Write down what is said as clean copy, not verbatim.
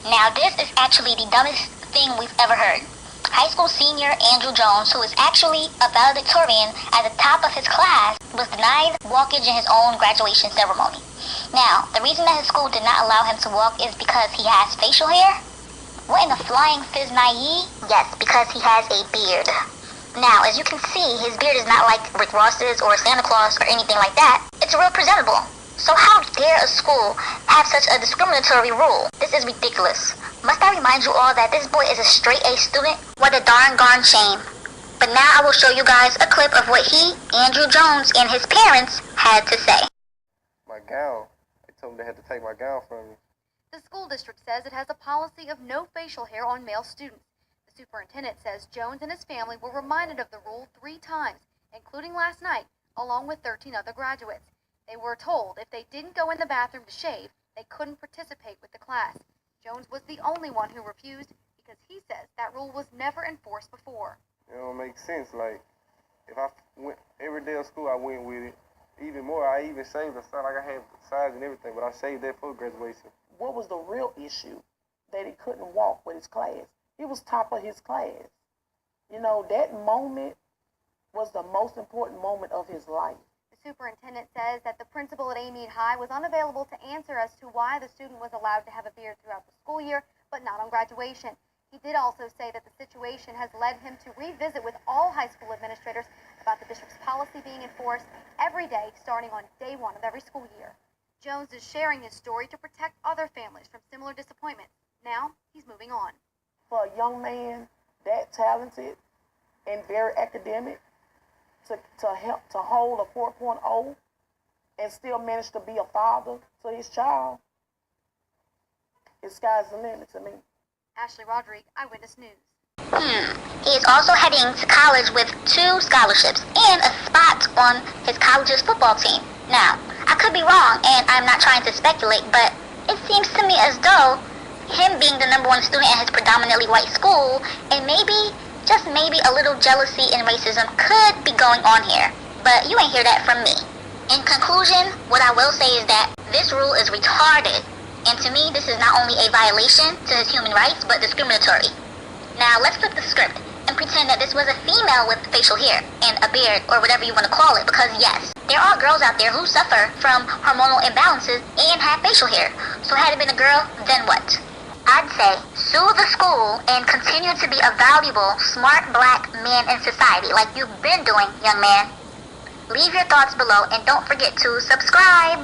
Now this is actually the dumbest thing we've ever heard. High school senior Andrew Jones, who is actually a valedictorian at the top of his class, was denied walkage in his own graduation ceremony. Now, the reason that his school did not allow him to walk is because he has facial hair? What in the flying fizz-nye? Yes, because he has a beard. Now, as you can see, his beard is not like Rick Ross's or Santa Claus or anything like that. It's real presentable. So how dare a school have such a discriminatory rule? This is ridiculous. Must I remind you all that this boy is a straight A student? What a darn shame. But now I will show you guys a clip of what he, Andrew Jones, and his parents had to say. My gown. They told me they had to take my gown from me. The school district says it has a policy of no facial hair on male students. The superintendent says Jones and his family were reminded of the rule 3 times, including last night, along with 13 other graduates. They were told if they didn't go in the bathroom to shave, they couldn't participate with the class. Jones was the only one who refused because he says that rule was never enforced before. It don't make sense. Like, if I went every day of school, I went with it. Even more, I even shaved the side, like I had sides and everything, but I shaved that for graduation. What was the real issue? That he couldn't walk with his class. He was top of his class. You know, that moment was the most important moment of his life. The superintendent says that the principal at Amite High was unavailable to answer as to why the student was allowed to have a beard throughout the school year, but not on graduation. He did also say that the situation has led him to revisit with all high school administrators about the district's policy being enforced every day, starting on day 1 of every school year. Jones is sharing his story to protect other families from similar disappointments. Now, he's moving on. For a young man that talented and very academic, to hold a 4.0 and still manage to be a father to his child, the sky's the limit to me. Ashley Rodriguez, Eyewitness News. He is also heading to college with 2 scholarships and a spot on his college's football team. Now, I could be wrong, and I'm not trying to speculate, but it seems to me as though him being the #1 student at his predominantly white school, and maybe, just maybe, a little jealousy and racism could be going on here. But you ain't hear that from me. In conclusion, what I will say is that this rule is retarded. And to me, this is not only a violation to his human rights, but discriminatory. Now, let's flip the script and pretend that this was a female with facial hair and a beard, or whatever you want to call it, because yes, there are girls out there who suffer from hormonal imbalances and have facial hair. So had it been a girl, then what? I'd say sue the school and continue to be a valuable, smart black man in society like you've been doing, young man. Leave your thoughts below and don't forget to subscribe.